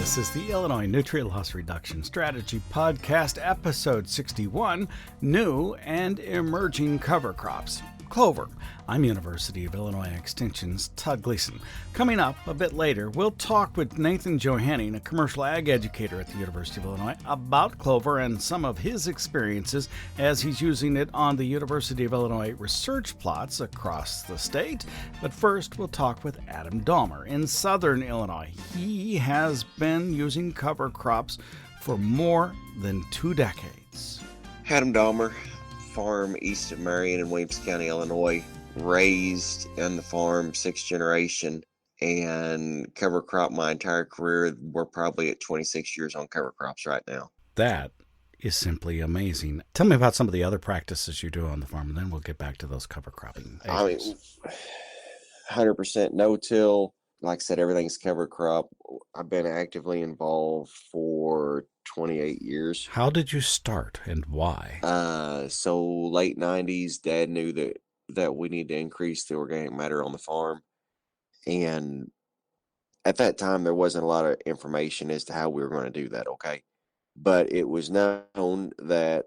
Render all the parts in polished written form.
This is the Illinois Nutrient Loss Reduction Strategy Podcast, Episode 61, New and Emerging Cover Crops. Clover. I'm University of Illinois Extension's Todd Gleason. Coming up a bit later, we'll talk with Nathan Johanning, a commercial ag educator at the University of Illinois, about clover and some of his experiences as he's using it on the University of Illinois research plots across the state. But first, we'll talk with Adam Dahmer in southern Illinois. He has been using cover crops for more than 2 decades. Adam Dahmer, farm east of Marion in Williamson County, Illinois, raised on the farm 6th generation and cover crop my entire career. We're probably at 26 years on cover crops right now. That is simply amazing. Tell me about some of the other practices you do on the farm, and then we'll get back to those cover cropping. I mean, 100% no-till. Like I said, everything's cover crop. I've been actively involved for 28 years. How did you start and why? So late 90s, Dad knew that we need to increase the organic matter on the farm. And at that time, there wasn't a lot of information as to how we were going to do that, okay? But it was known that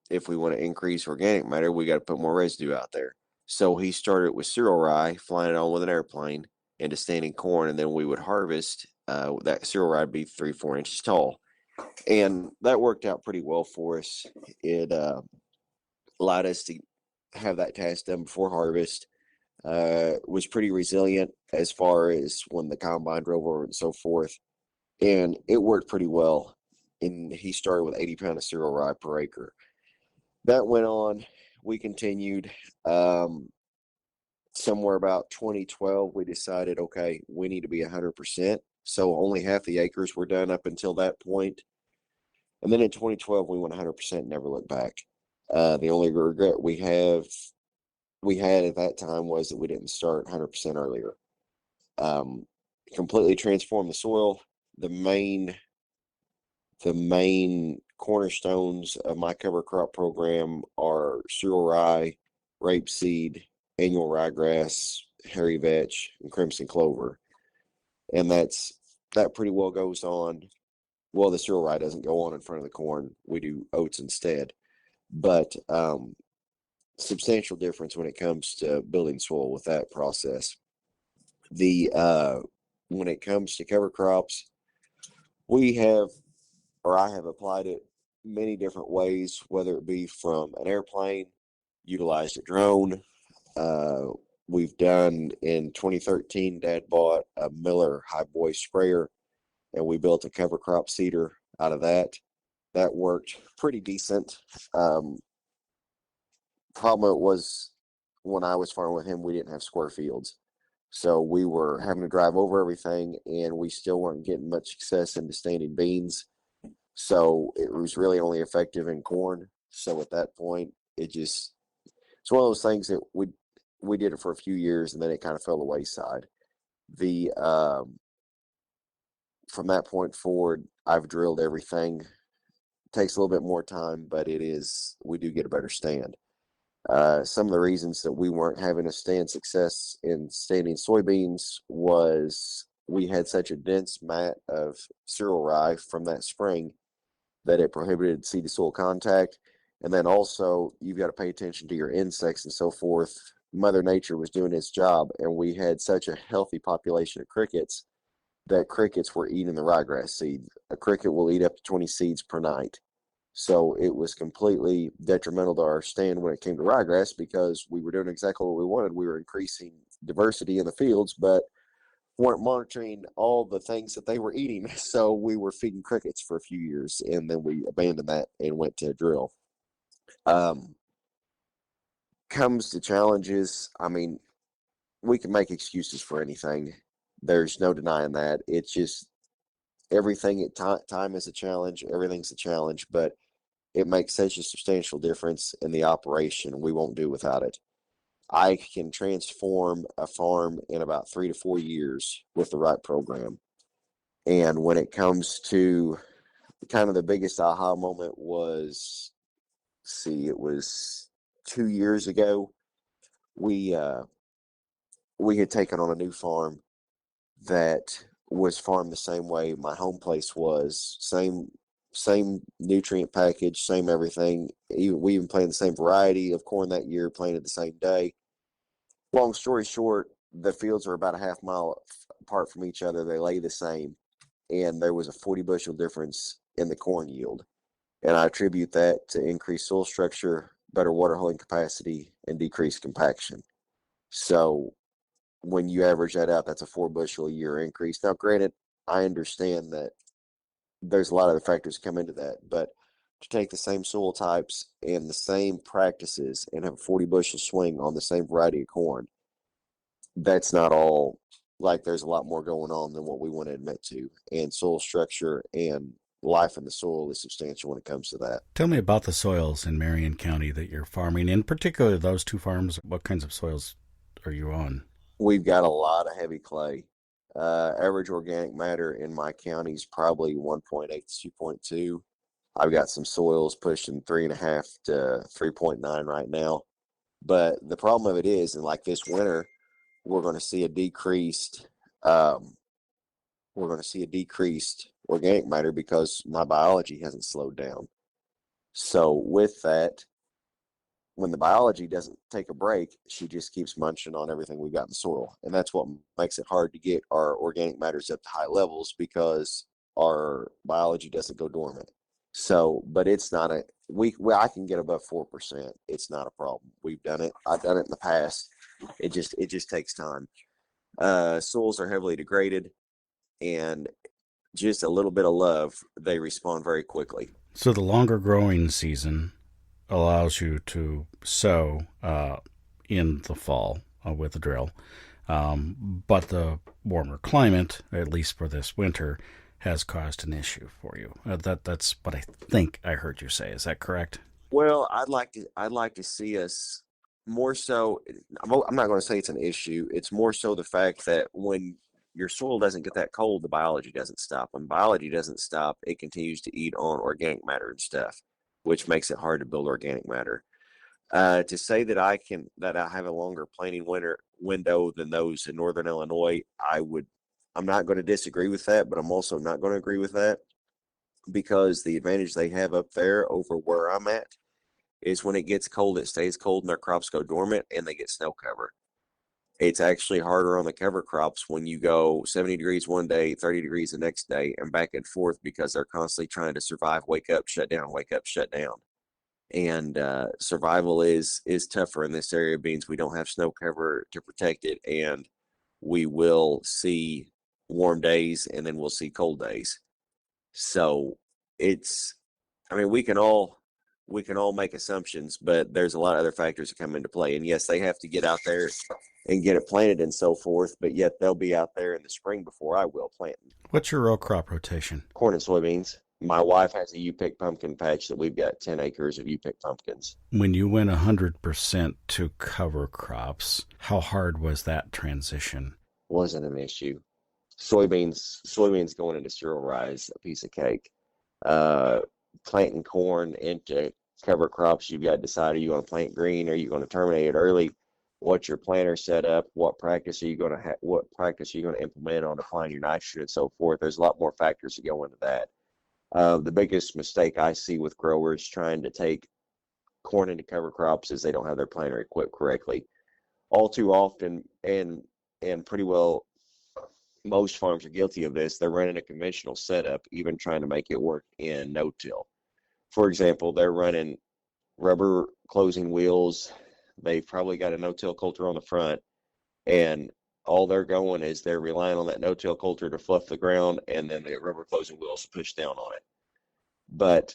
if we want to increase organic matter, we got to put more residue out there. So he started with cereal rye, flying it on with an airplane into standing corn, and then we would harvest. That cereal rye would be 3-4 inches tall. And that worked out pretty well for us. It allowed us to have that task done before harvest. Was pretty resilient as far as when the combine drove over and so forth. And it worked pretty well. And he started with 80 pounds of cereal rye per acre. That went on. We continued. Somewhere about 2012, we decided, okay, we need to be 100%. So only half the acres were done up until that point. And then in 2012, we went 100% and never looked back. The only regret we had at that time was that we didn't start 100% earlier. Completely transformed the soil. The main cornerstones of my cover crop program are cereal rye, rapeseed, annual ryegrass, hairy vetch, and crimson clover. And that pretty well goes on. Well, the cereal rye doesn't go on in front of the corn. We do oats instead. But substantial difference when it comes to building soil with that process. When it comes to cover crops, I have applied it many different ways, whether it be from an airplane, utilized a drone. We've done in 2013, Dad bought a Miller high boy sprayer, and we built a cover crop seeder out of that. That worked pretty decent. Problem was, when I was farming with him, we didn't have square fields. So we were having to drive over everything, and we still weren't getting much success into standing beans. So it was really only effective in corn. So at that point, it's one of those things that we did it for a few years, and then it kind of fell to the wayside. From that point forward, I've drilled everything. It takes a little bit more time, but we do get a better stand. Some of the reasons that we weren't having a success in standing soybeans was we had such a dense mat of cereal rye from that spring that it prohibited seed to soil contact. And then also, you've got to pay attention to your insects and so forth. Mother Nature was doing its job, and we had such a healthy population of crickets that crickets were eating the ryegrass seed. A cricket will eat up to 20 seeds per night. So it was completely detrimental to our stand when it came to ryegrass, because we were doing exactly what we wanted. We were increasing diversity in the fields, but weren't monitoring all the things that they were eating. So we were feeding crickets for a few years, and then we abandoned that and went to drill. Comes to challenges, I mean, we can make excuses for anything. There's no denying that. It's just everything at time is a challenge. Everything's a challenge, but it makes such a substantial difference in the operation. We won't do without it. I can transform a farm in about 3 to 4 years with the right program. And when it comes to kind of the biggest aha moment was, it was 2 years ago. We had taken on a new farm that was farmed the same way my home place was. Same nutrient package, same everything. We even planted the same variety of corn that year, planted the same day. Long story short, the fields are about a half mile apart from each other. They lay the same, and there was a 40 bushel difference in the corn yield. And I attribute that to increased soil structure, better water holding capacity, and decreased compaction. So when you average that out, that's a 4 bushel a year increase. Now, granted, I understand that there's a lot of other factors that come into that, but to take the same soil types and the same practices and have a 40 bushel swing on the same variety of corn, that's not all. Like, there's a lot more going on than what we want to admit to. And soil structure and life in the soil is substantial when it comes to that. Tell me about the soils in Marion County that you're farming, in particular those two farms. What kinds of soils are you on? We've got a lot of heavy clay. Average organic matter in my county is probably 1.8 to 2.2. I've got some soils pushing 3.5 to 3.9 right now. But the problem of it is, and like this winter, we're going to see a decreased organic matter because my biology hasn't slowed down. So with that, when the biology doesn't take a break, she just keeps munching on everything we've got in the soil. And that's what makes it hard to get our organic matters up to high levels, because our biology doesn't go dormant. So, but it's not I can get above 4%. It's not a problem. We've done it. I've done it in the past. It just takes time. Soils are heavily degraded, and just a little bit of love, they respond very quickly. So the longer growing season allows you to sow in the fall with a drill. But the warmer climate, at least for this winter, has caused an issue for you. That's what I think I heard you say. Is that correct? Well, I'd like to see us more so. I'm not going to say it's an issue. It's more so the fact that when your soil doesn't get that cold, the biology doesn't stop. When biology doesn't stop, it continues to eat on organic matter and stuff, which makes it hard to build organic matter. To say that I have a longer planting window than those in Northern Illinois, I'm not going to disagree with that, but I'm also not going to agree with that, because the advantage they have up there over where I'm at is when it gets cold, it stays cold and their crops go dormant and they get snow cover. It's actually harder on the cover crops when you go 70 degrees one day, 30 degrees the next day, and back and forth, because they're constantly trying to survive, wake up, shut down, wake up, shut down. And survival is tougher in this area, means we don't have snow cover to protect it, and we will see warm days and then we'll see cold days. So we can all make assumptions, but there's a lot of other factors that come into play. And yes, they have to get out there and get it planted and so forth, but yet they'll be out there in the spring before I will plant. What's your row crop rotation? Corn and soybeans. My wife has a U-pick pumpkin patch that we've got 10 acres of U-pick pumpkins. When you went 100% to cover crops, how hard was that transition? Wasn't an issue. Soybeans going into cereal rise, a piece of cake. Planting corn into cover crops, you've got to decide, are you going to plant green, or are you going to terminate it early? What's your planter set up? What practice are you going to implement on applying your nitrogen and so forth? There's a lot more factors that go into that. The biggest mistake I see with growers trying to take corn into cover crops is they don't have their planter equipped correctly. All too often, and pretty well most farms are guilty of this, they're running a conventional setup, even trying to make it work in no-till. For example, they're running rubber closing wheels. They've probably got a no-till coulter on the front, and all they're going is they're relying on that no-till coulter to fluff the ground, and then the rubber closing wheels push down on it. But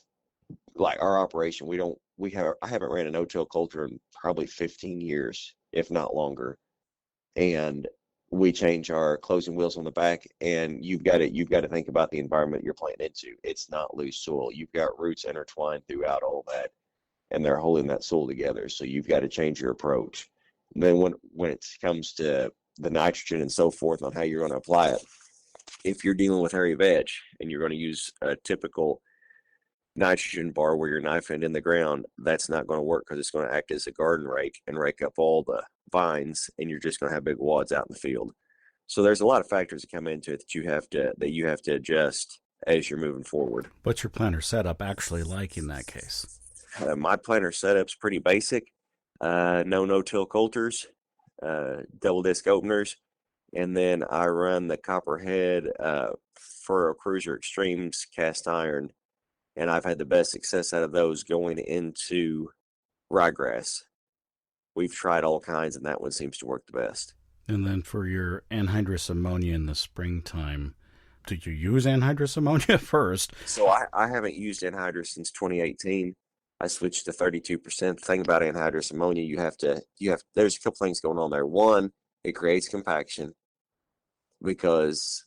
like our operation, I haven't ran a no-till coulter in probably 15 years, if not longer. And we change our closing wheels on the back, and you've got to think about the environment you're planting into. It's not loose soil. You've got roots intertwined throughout all that, and they're holding that soil together. So you've got to change your approach. And then when it comes to the nitrogen and so forth on how you're going to apply it, if you're dealing with hairy veg and you're going to use a typical nitrogen bar where you're knifing in the ground, that's not going to work, because it's going to act as a garden rake and rake up all the vines, and you're just going to have big wads out in the field. So there's a lot of factors that come into it that you have to adjust as you're moving forward. What's your planter setup actually like in that case? My planter setup's pretty basic. No-till coulters, double disc openers, and then I run the copperhead for a Cruiser Extremes cast iron, and I've had the best success out of those going into ryegrass. We've tried all kinds, and that one seems to work the best. And then for your anhydrous ammonia in the springtime, did you use anhydrous ammonia first? So I haven't used anhydrous since 2018. I switched to 32%. The thing about anhydrous ammonia, there's a couple things going on there. One, it creates compaction because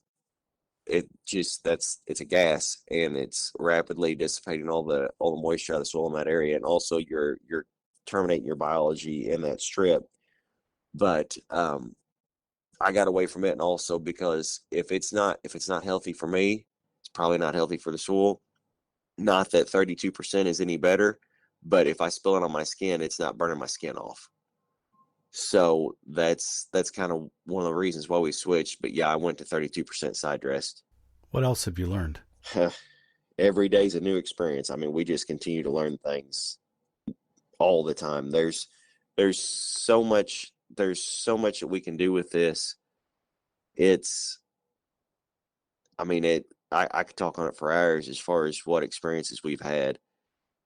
it's a gas and it's rapidly dissipating all the moisture out of the soil in that area, and also you're terminating your biology in that strip. But I got away from it, and also because if it's not healthy for me, it's probably not healthy for the soil. Not that 32% is any better, but if I spill it on my skin, it's not burning my skin off. So that's kind of one of the reasons why we switched. But yeah, I went to 32% side dressed. What else have you learned? Every day's a new experience. I mean, we just continue to learn things all the time. There's so much that we can do with this. I could talk on it for hours as far as what experiences we've had.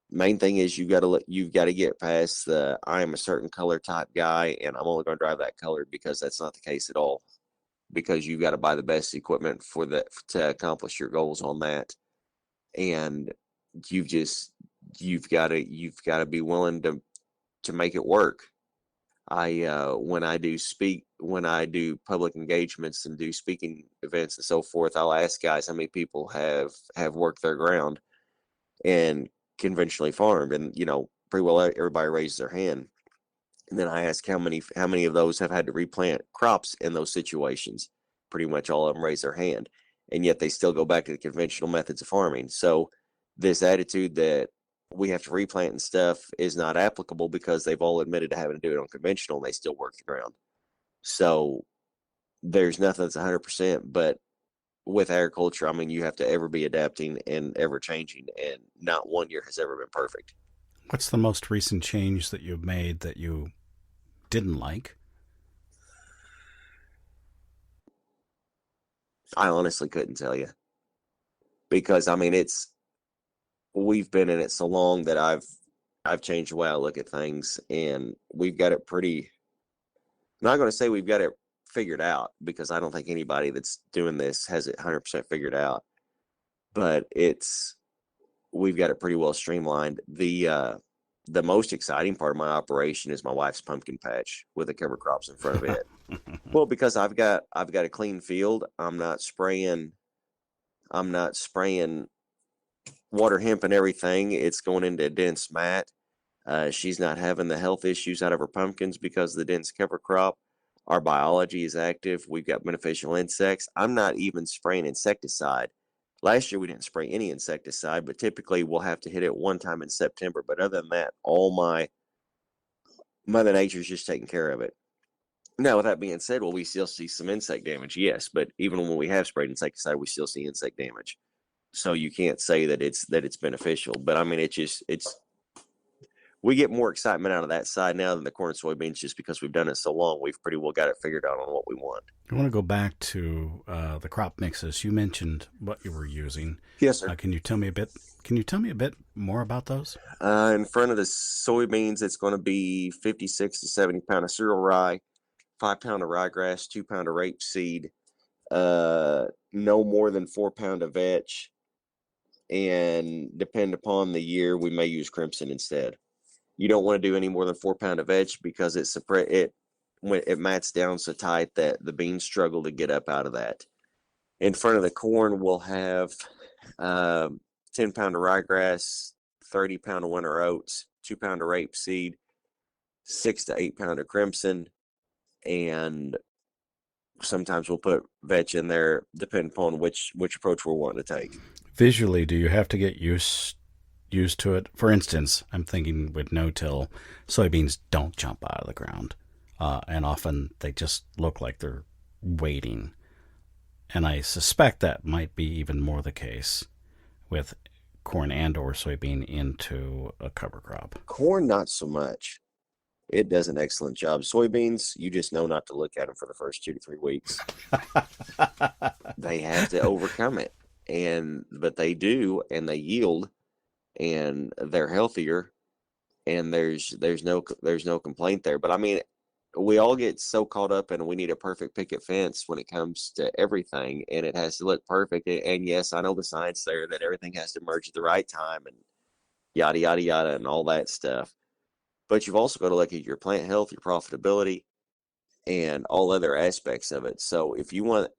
Main thing is you've got to get past the I am a certain color type guy and I'm only going to drive that color, because that's not the case at all. Because you've got to buy the best equipment to accomplish your goals on that, and you've got to be willing to make it work. When I do public engagements and do speaking events and so forth, I'll ask guys how many people have worked their ground and conventionally farmed, and pretty well everybody raises their hand. And then I ask how many of those have had to replant crops in those situations. Pretty much all of them raise their hand, and yet they still go back to the conventional methods of farming. So this attitude that we have to replant and stuff is not applicable, because they've all admitted to having to do it on conventional and they still work the ground. So there's nothing that's 100%, but with agriculture, I mean, you have to ever be adapting and ever changing, and not one year has ever been perfect. What's the most recent change that you've made that you didn't like? I honestly couldn't tell you, because I mean, we've been in it so long that I've changed the way I look at things, and we've got it pretty. I'm not going to say we've got it figured out, because I don't think anybody that's doing this has it 100% figured out, but we've got it pretty well streamlined. The most exciting part of my operation is my wife's pumpkin patch with the cover crops in front of it. Well, because I've got a clean field. I'm not spraying water hemp and everything. It's going into a dense mat. She's not having the health issues out of her pumpkins because of the dense cover crop. Our biology is active. We've got beneficial insects. I'm not even spraying insecticide. Last year we didn't spray any insecticide, but typically we'll have to hit it one time in September. But other than that, all my Mother Nature's just taking care of it. Now, with that being said, will we still see some insect damage? Yes, but even when we have sprayed insecticide, we still see insect damage. So you can't say that it's beneficial. But I mean, we get more excitement out of that side now than the corn and soybeans, just because we've done it so long. We've pretty well got it figured out on what we want. I want to go back to the crop mixes. You mentioned what you were using. Yes, sir. Can you tell me a bit more about those? In front of the soybeans, it's going to be 56 to 70 pound of cereal rye, 5 pound of ryegrass, 2 pound of rapeseed, no more than 4 pound of vetch, and depend upon the year, we may use crimson instead. You don't want to do any more than 4 pound of vetch, because when it mats down so tight that the beans struggle to get up out of that. In front of the corn, we'll have 10 pound of ryegrass, 30 pound of winter oats, 2 pound of rapeseed, 6 to 8 pound of crimson, and sometimes we'll put vetch in there, depending upon which approach we're wanting to take. Visually, do you have to get used to it? For instance, I'm thinking with no-till, soybeans don't jump out of the ground, and often they just look like they're waiting. And I suspect that might be even more the case with corn and or soybean into a cover crop. Corn, not so much. It does an excellent job. Soybeans, you just know not to look at them for the first 2 to 3 weeks. They have to overcome it, but they do, and they yield, and they're healthier, and there's no complaint there. But I mean, we all get so caught up in we need a perfect picket fence when it comes to everything, and it has to look perfect. And yes, I know the science there that everything has to merge at the right time and yada yada yada and all that stuff. But you've also got to look at your plant health, your profitability, and all other aspects of it. So if you want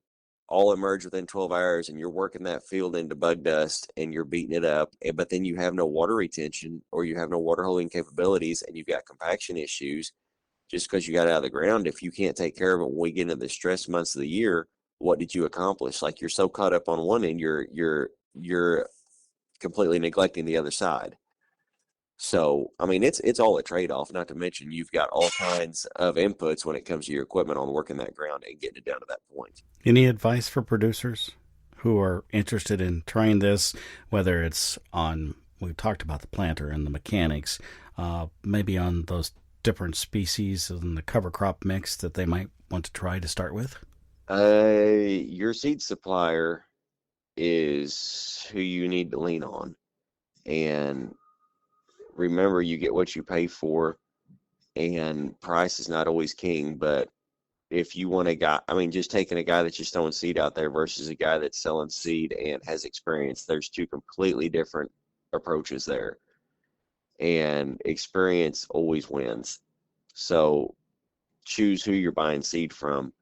all emerge within 12 hours and you're working that field into bug dust and you're beating it up, but then you have no water retention or you have no water holding capabilities and you've got compaction issues, just because you got it out of the ground, if you can't take care of it when we get into the stress months of the year, what did you accomplish? Like, you're so caught up on one end, you're completely neglecting the other side. So, I mean, it's all a trade-off, not to mention you've got all kinds of inputs when it comes to your equipment on working that ground and getting it down to that point. Any advice for producers who are interested in trying this, whether it's on, we've talked about the planter and the mechanics, maybe on those different species in the cover crop mix that they might want to try to start with? Your seed supplier is who you need to lean on. And remember, you get what you pay for, and price is not always king. But if you want a guy, I mean, just taking a guy that's just throwing seed out there versus a guy that's selling seed and has experience, there's two completely different approaches there. And experience always wins. So choose who you're buying seed from,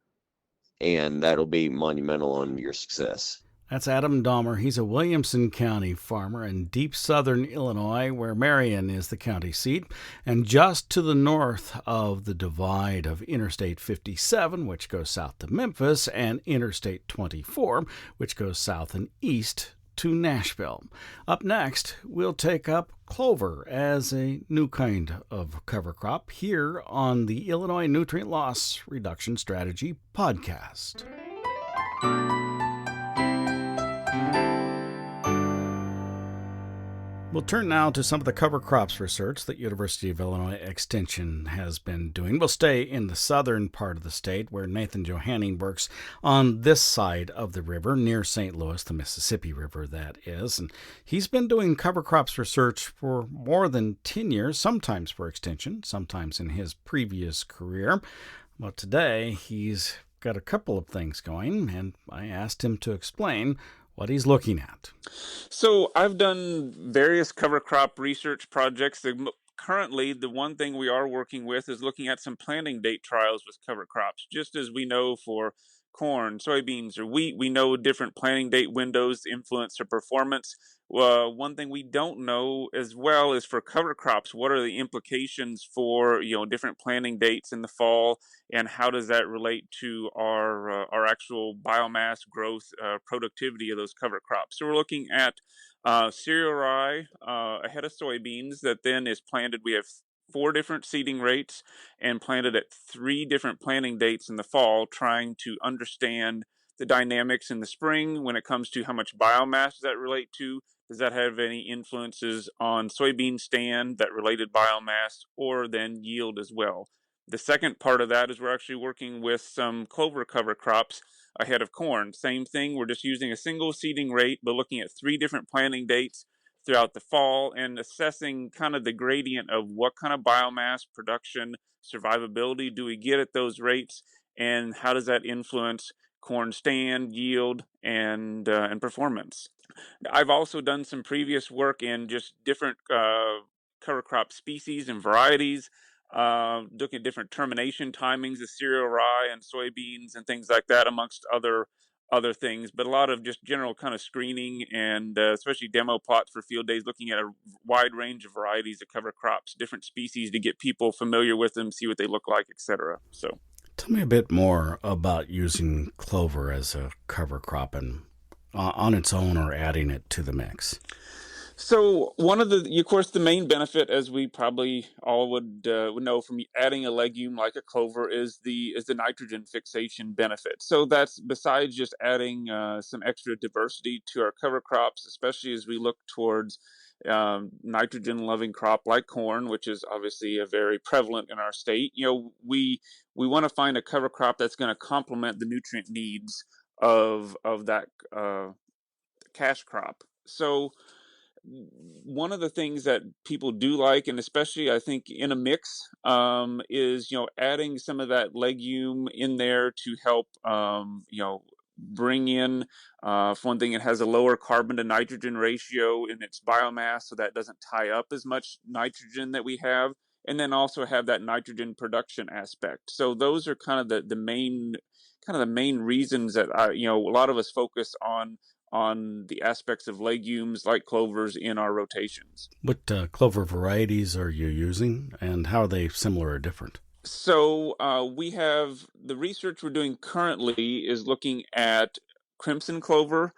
and that'll be monumental on your success. That's Adam Dahmer. He's a Williamson County farmer in deep southern Illinois, where Marion is the county seat, and just to the north of the divide of Interstate 57, which goes south to Memphis, and Interstate 24, which goes south and east to Nashville. Up next, we'll take up clover as a new kind of cover crop here on the Illinois Nutrient Loss Reduction Strategy podcast. We'll turn now to some of the cover crops research that University of Illinois Extension has been doing. We'll stay in the southern part of the state where Nathan Johanning works on this side of the river near St. Louis, the Mississippi River, that is. And he's been doing cover crops research for more than 10 years, sometimes for Extension, sometimes in his previous career. Well, today he's got a couple of things going, and I asked him to explain what he's looking at. So I've done various cover crop research projects. Currently, the one thing we are working with is looking at some planting date trials with cover crops. Just as we know for corn, soybeans, or wheat, we know different planting date windows influence their performance. One thing we don't know as well is for cover crops, what are the implications for different planting dates in the fall, and how does that relate to our actual biomass growth, productivity of those cover crops? So we're looking at cereal rye ahead of soybeans that then is planted. We have 4 different seeding rates and planted at 3 different planting dates in the fall, trying to understand the dynamics in the spring when it comes to how much biomass does that relate to. Does that have any influences on soybean stand, that related biomass, or then yield as well? The second part of that is we're actually working with some clover cover crops ahead of corn. Same thing, we're just using a single seeding rate, but looking at 3 different planting dates throughout the fall and assessing kind of the gradient of what kind of biomass production survivability do we get at those rates, and how does that influence corn stand, yield, and performance. I've also done some previous work in just different cover crop species and varieties, looking at different termination timings of cereal rye and soybeans and things like that, amongst other things, but a lot of just general kind of screening and especially demo plots for field days, looking at a wide range of varieties of cover crops, different species, to get people familiar with them, see what they look like, etc. So tell me a bit more about using clover as a cover crop and on its own or adding it to the mix. So one of of course, the main benefit, as we probably all would know from adding a legume like a clover, is the nitrogen fixation benefit. So that's besides just adding some extra diversity to our cover crops, especially as we look towards nitrogen-loving crop like corn, which is obviously a very prevalent in our state. We want to find a cover crop that's going to complement the nutrient needs of that cash crop. So one of the things that people do like, and especially I think in a mix, is adding some of that legume in there to help bring in, for one thing, it has a lower carbon to nitrogen ratio in its biomass, so that doesn't tie up as much nitrogen that we have, and then also have that nitrogen production aspect. So those are kind of the main reasons that a lot of us focus on the aspects of legumes like clovers in our rotations. What clover varieties are you using, and how are they similar or different? So we have the research we're doing currently is looking at crimson clover,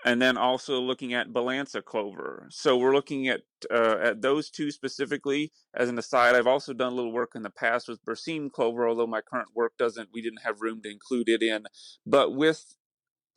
and then also looking at balanza clover. So we're looking at those two specifically. As an aside, I've also done a little work in the past with berseem clover, although my current work we didn't have room to include it in. But with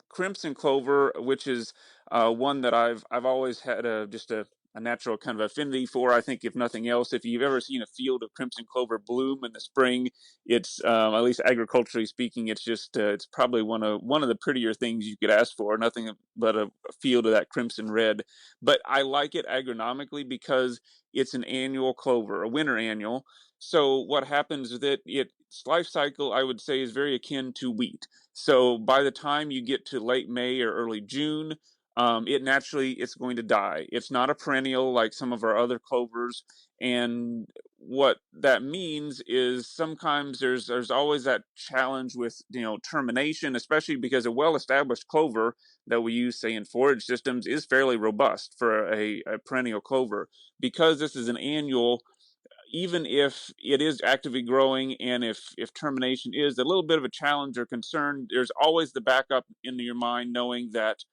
crimson clover, which is one that I've always had just a natural kind of affinity for. I think if nothing else, if you've ever seen a field of crimson clover bloom in the spring, it's at least agriculturally speaking, it's just it's probably one of the prettier things you could ask for. Nothing but a field of that crimson red. But I like it agronomically because it's an annual clover, a winter annual. So what happens with it? Its life cycle, I would say, is very akin to wheat. So by the time you get to late May or early June, it's going to die. It's not a perennial like some of our other clovers, and what that means is sometimes there's always that challenge with termination, especially because a well-established clover that we use, say in forage systems, is fairly robust for a perennial clover. Because this is an annual, even if it is actively growing, and if termination is a little bit of a challenge or concern, there's always the backup in your mind knowing that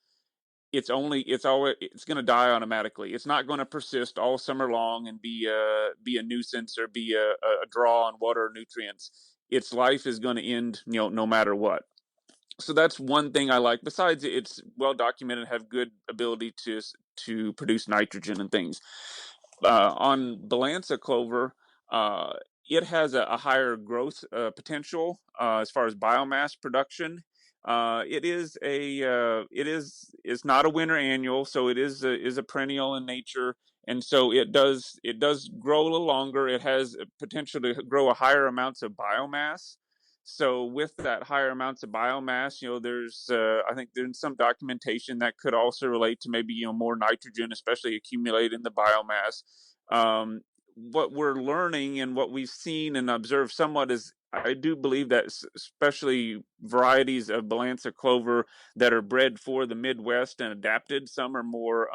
it's going to die automatically. It's not going to persist all summer long and be a nuisance or be a draw on water or nutrients. Its life is going to end, no matter what. So that's one thing I like. Besides, it's well documented, have good ability to produce nitrogen and things. On balanza clover, uh, it has a higher growth potential as far as biomass production. It's not a winter annual, so it is a perennial in nature, and so it does grow a little longer. It has potential to grow a higher amounts of biomass. So with that higher amounts of biomass, there's I think there's some documentation that could also relate to maybe more nitrogen, especially accumulated in the biomass. What we're learning and what we've seen and observed somewhat is I do believe that especially varieties of balanza clover that are bred for the Midwest and adapted, some are more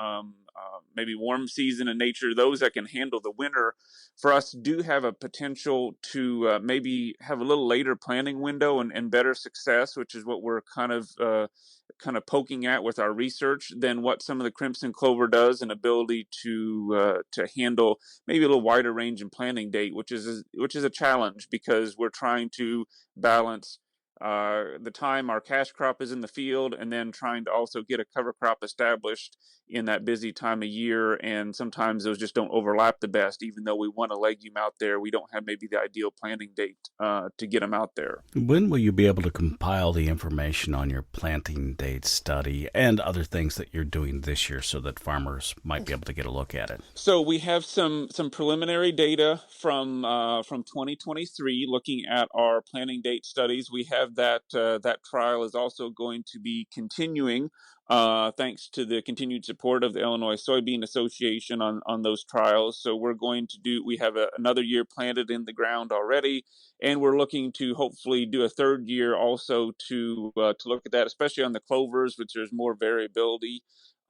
maybe warm season in nature, those that can handle the winter, for us do have a potential to maybe have a little later planting window and better success, which is what we're kind of poking at with our research than what some of the crimson clover does, and ability to handle maybe a little wider range in planting date, which is a challenge because we're trying to balance the time our cash crop is in the field, and then trying to also get a cover crop established in that busy time of year. And sometimes those just don't overlap the best. Even though we want a legume out there, we don't have maybe the ideal planting date to get them out there. When will you be able to compile the information on your planting date study and other things that you're doing this year so that farmers might be able to get a look at it? So we have some preliminary data from 2023 looking at our planting date studies. We have that trial is also going to be continuing thanks to the continued support of the Illinois Soybean Association on those trials. So we have another year planted in the ground already, and we're looking to hopefully do a third year also to look at that, especially on the clovers, which there's more variability.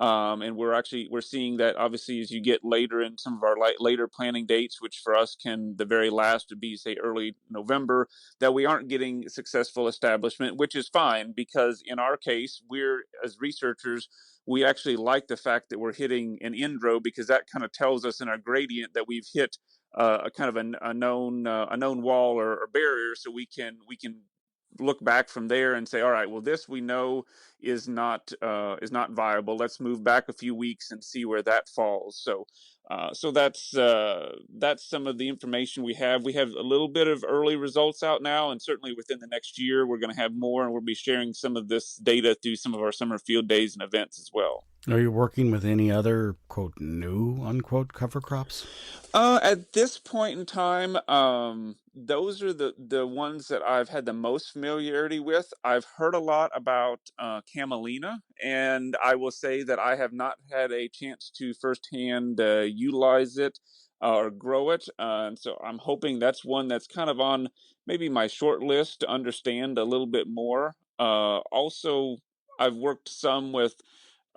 And we're seeing that obviously as you get later in some of our later planting dates, which for us can the very last would be say early November, that we aren't getting successful establishment, which is fine because in our case, we're as researchers, we actually like the fact that we're hitting an indrow because that kind of tells us in our gradient that we've hit a kind of a known wall or barrier, so we can look back from there and say, all right, well, this we know is not viable. Let's move back a few weeks and see where that falls. So that's some of the information we have. We have a little bit of early results out now, and certainly within the next year, we're going to have more, and we'll be sharing some of this data through some of our summer field days and events as well. Are you working with any other, quote, new, unquote, cover crops? At this point in time, those are the ones that I've had the most familiarity with. I've heard a lot about camelina, and I will say that I have not had a chance to firsthand utilize it or grow it. And so I'm hoping that's one that's kind of on maybe my short list to understand a little bit more. Also, I've worked some with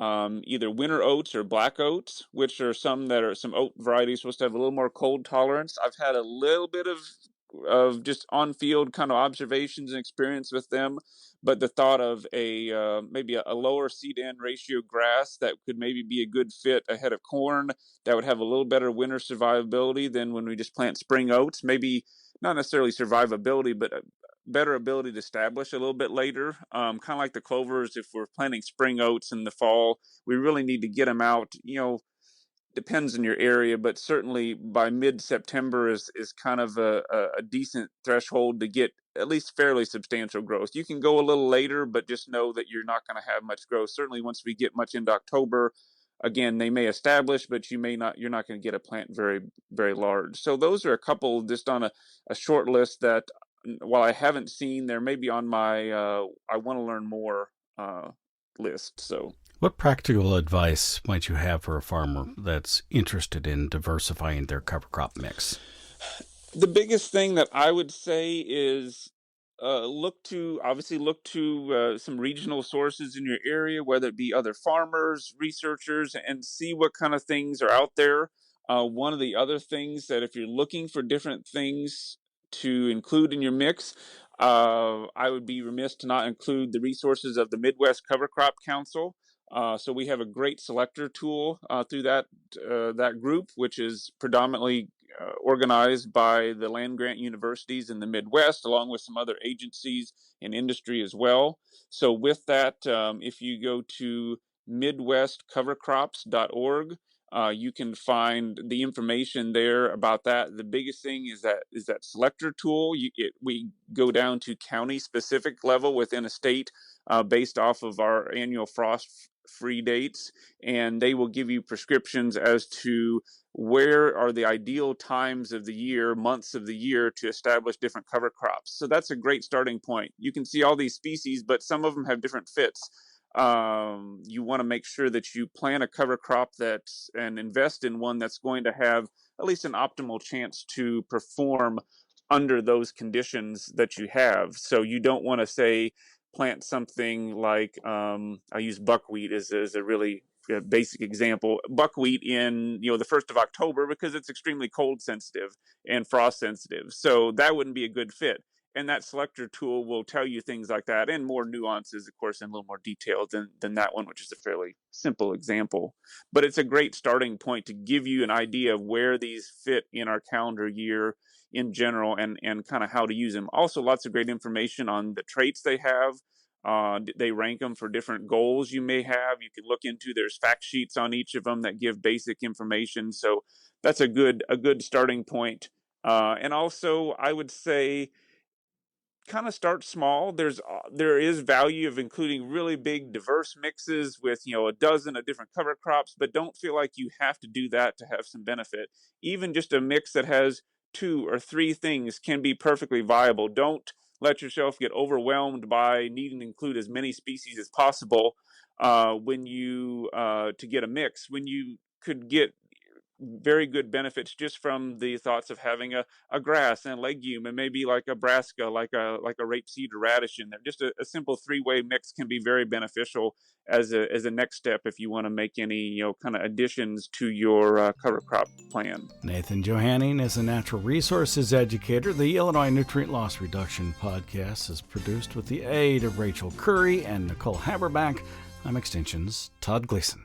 either winter oats or black oats, which are some oat varieties supposed to have a little more cold tolerance. I've had a little bit of just on field kind of observations and experience with them, but the thought of a maybe a lower seed end ratio grass that could maybe be a good fit ahead of corn that would have a little better winter survivability than when we just plant spring oats. Maybe not necessarily survivability, but better ability to establish a little bit later. Kind of like the clovers, if we're planting spring oats in the fall, we really need to get them out. Depends on your area, but certainly by mid-September is kind of a decent threshold to get at least fairly substantial growth. You can go a little later, but just know that you're not going to have much growth. Certainly once we get much into October, again, they may establish, but you're not going to get a plant very, very large. So those are a couple just on a short list that while I haven't seen, they're maybe on my I want to learn more list. So What practical advice might you have for a farmer that's interested in diversifying their cover crop mix? the biggest thing that I would say is look to some regional sources in your area, whether it be other farmers, researchers, and see what kind of things are out there. One of the other things that if you're looking for different things to include in your mix, I would be remiss to not include the resources of the Midwest Cover Crop Council. So we have a great selector tool through that group, which is predominantly organized by the land grant universities in the Midwest, along with some other agencies and industry as well. So with that, if you go to midwestcovercrops.org, you can find the information there about that. The biggest thing is that selector tool. We go down to county specific level within a state based off of our annual frost free dates, and they will give you prescriptions as to where are the ideal times of the year, months of the year to establish different cover crops. So that's a great starting point. You can see all these species, but some of them have different fits. You want to make sure that you plant a cover crop and invest in one that's going to have at least an optimal chance to perform under those conditions that you have. So you don't want to say plant something like I use buckwheat as a really basic example. Buckwheat in the 1st of October because it's extremely cold sensitive and frost sensitive. So that wouldn't be a good fit. And that selector tool will tell you things like that and more nuances, of course, in a little more detail than that one, which is a fairly simple example. But it's a great starting point to give you an idea of where these fit in our calendar year in general and kind of how to use them. Also, lots of great information on the traits they have. They rank them for different goals you may have. You can look into, there's fact sheets on each of them that give basic information. So that's a good starting point. And also, I would say kind of start small. There is value of including really big diverse mixes with a dozen of different cover crops, but don't feel like you have to do that to have some benefit. Even just a mix that has 2 or 3 things can be perfectly viable. Don't let yourself get overwhelmed by needing to include as many species as possible when you to get a mix when you could get very good benefits just from the thoughts of having a grass and a legume and maybe like a brassica, like a rapeseed or radish in there. Just a simple three-way mix can be very beneficial as a next step if you want to make any kind of additions to your cover crop plan. Nathan Johanning is a natural resources educator. The Illinois Nutrient Loss Reduction podcast is produced with the aid of Rachel Curry and Nicole Haverback. I'm Extension's Todd Gleason.